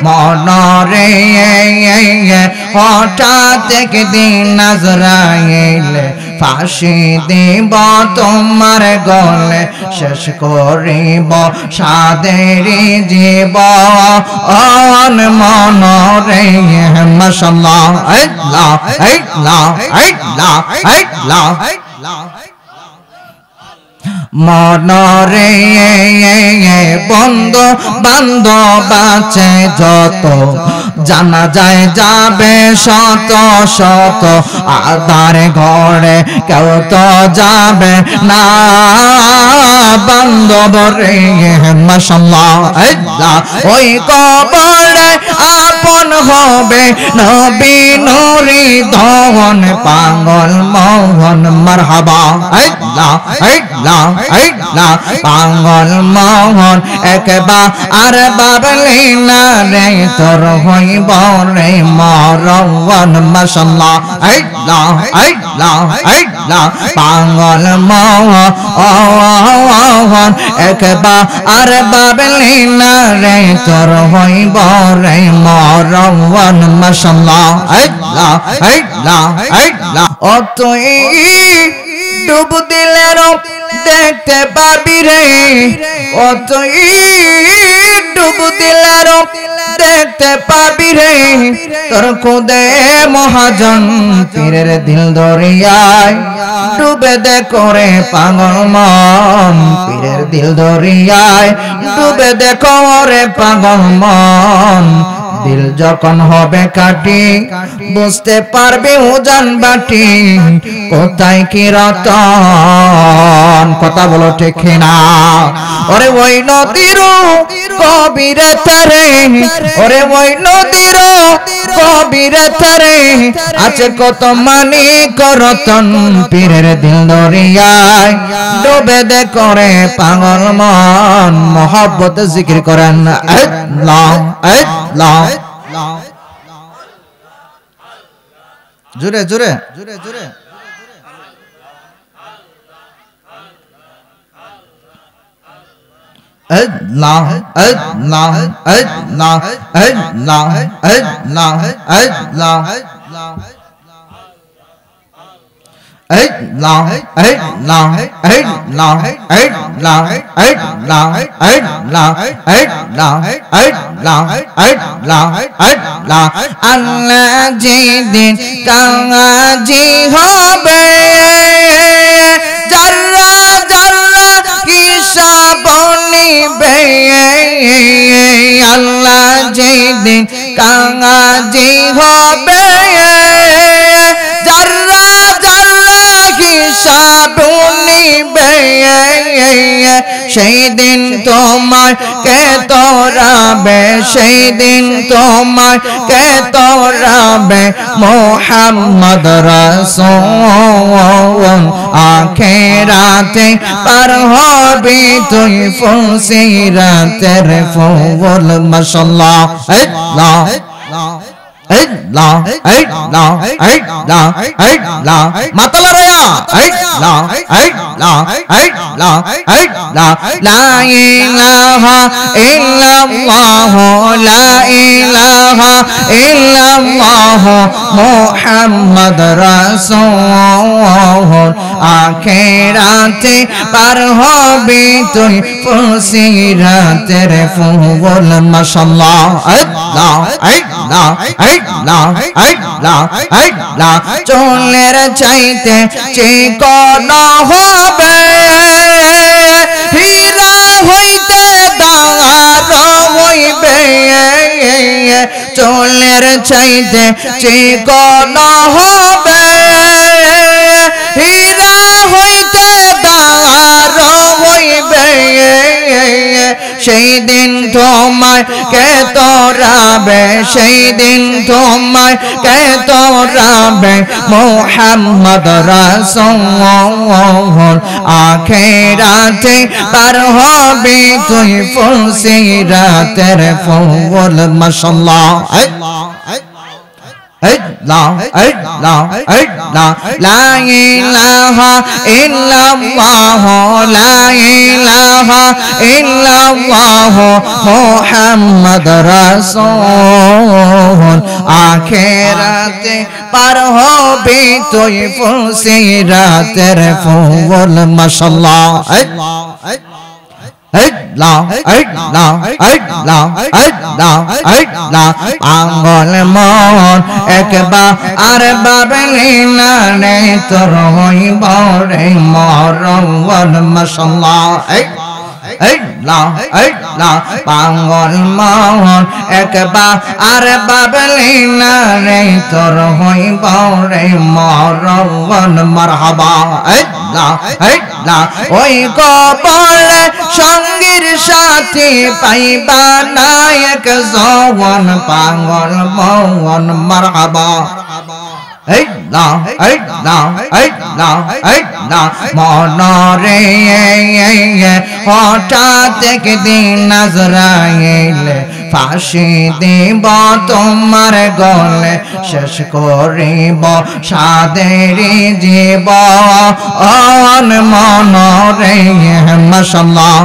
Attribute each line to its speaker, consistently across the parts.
Speaker 1: মনরে হঠাৎ একদিন আজরাইল ফাঁসি দিব তোমার গলে শেষ করিব সাদেরি জীবন মনরে মাশাআল্লাহ আল্লাহ আল্লাহ আল্লাহ আল্লাহ মনরে বন্ধু বান্ধব আছে যত জানা যায় যাবে শত শত আধার ঘরে কেউ তো যাবে না বান্ধব রে মাশাআল্লাহ আল্লাহ ওই কবরে আপন হবে নবী নূরি ধন পাগল মোহন মারহাবা আল্লাহ আল্লাহ আল্লাহ পাগল মোহন একবার আর বাবলি না রে তোর হইব রে মরওয়ান মাশাআল্লাহ আল্লাহ আল্লাহ আল্লাহ পাগল মোহন একবার আর বাবলি না রে তোর হইব রে মরওয়ান মাশাআল্লাহ আল্লাহ আল্লাহ আল্লাহ ও তুই ডুব দিলের দেখতে পাবি রে ও তুই ডুব দিলের দেখতে পাবি রে তোর খুদে মহাজন পীরের দিল দরিয়ায় ডুবে দে করে পাগল মন পীরের দিল দরিয়ায় ডুবে দে করে পাগল মন দিল যখন হবে কাটি বুঝতে পারবে উজান বাটি কোথায় কি রতন কথা বলো ঠিক না ওরে ওই নদীর কবিরে তারে ওরে ওই নদীর কবিরে তারে আছে কত মানিক রতন পীরের দিল দরিয়ায় ডুবে দে করে পাগল মন মোহব্বত জিকির করেন আল্লাহ আল্লাহ জোরে জোরে জোরে জোরে আল্লাহ আল্লাহ আল্লাহ আল্লাহ আল্লাহ আল্লাহ Allah Allah Allah Allah Allah Allah Allah Allah Allah Allah Allah যেদিন কাজী হবে জাররা জাররা হিসাব নিবে আল্লাহ যেদিন কাজী হবে জাররা সেই দিন তোমার কে তোরাবে সেই দিন তোমার কে তোরাবে মুহাম্মদ রাসূল আখিরাতে পার হবি তুই ফুলসিরাতের ফুল মাশাআল্লাহ আল্লাহ Allah Allah Allah Allah matala raya Allah Allah Allah Allah la ilaha illallah la ilaha illallah Muhammad Rasul আখিরাতে পার হবি তুই ফুলসিরাতের ফুল মাশাআল্লাহ আল্লাহ আল্লাহ আল্লাহ আল্লাহ আল্লাহ চুলের চাইতে চিকন হবে হীরা হইতে দাঁড় হইবে চুলের চাইতে চিকন হবে হীরা হইতে দাঁড় হইবে সেই দিন তোমায় কে তোরাবে সেই দিন তোমায় কে তোরাবে মুহাম্মদ রাসূল আখিরাতে পার হবি তুই ফুলসিরাতের ফুল মাশাআল্লাহ Allah, Allah, Allah, la ilaha illallah, la ilaha illallah, Muhammad Rasul. আখিরাতে পার হবে তুই ফুলসিরাতের ফুল মাশাআল্লাহ। পাগল মন একবার আর বাবলি না রে তোর হইব রে মরণ মাশাআল্লাহ। পাগল মন একবার আর বাবলি না রে তোর হইব রে মরণ মারহাবা। ওই কবরে সঙ্গীর সাথী পাইবা নায়ক জওয়ান পাগল মন মারহাবা। মনরে হঠাৎ একদিন আজরাইল ফাঁসি দিব তোমার গলে শেষ করিব সাদেরি জীবন মনরে মাশাআল্লাহ।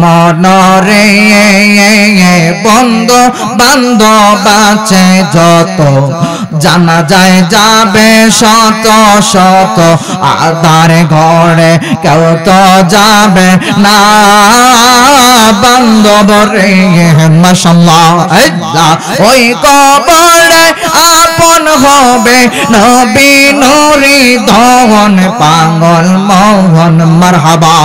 Speaker 1: মনরে বন্ধু বান্ধব আছে যত জানা যায় যাবে শত শত আধার ঘরে কেউ তো যাবে না বান্ধব রে মাশাআল্লাহ। ওই কবরে আপন হবে নবী নূরি ধন পাগল মোহন মারহাবা।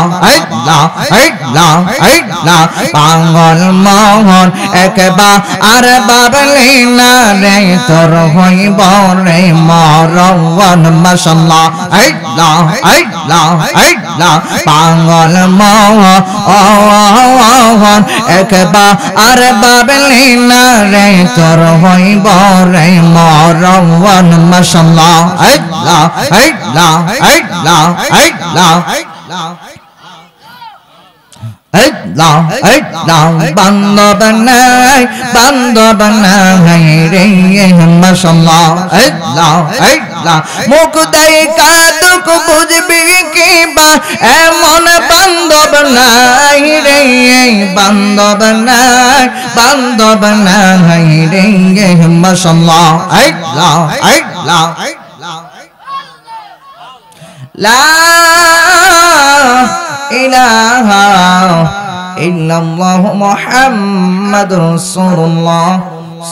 Speaker 1: পাগল মোহন একবার আর বাবলি না রে তোর হইব রে মরণ মাশাআল্লাহ। পাগল মোহন একবার আর বাবলি না রে তোর হইব রে মরণ মাশাআল্লাহ। বান্ধব নাই রে মাশাআল্লাহ। মুখ দেখা দুঃখ বুঝবি কি বা এমন বান্ধব নাই রে বান্ধব নাই রে মাশাআল্লাহ। লা ইলাহা ইল্লাল্লাহ মুহাম্মাদুর রাসূলুল্লাহ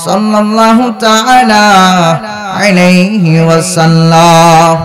Speaker 1: সাল্লাল্লাহু তাআলা আলাইহি ওয়াসাল্লাম।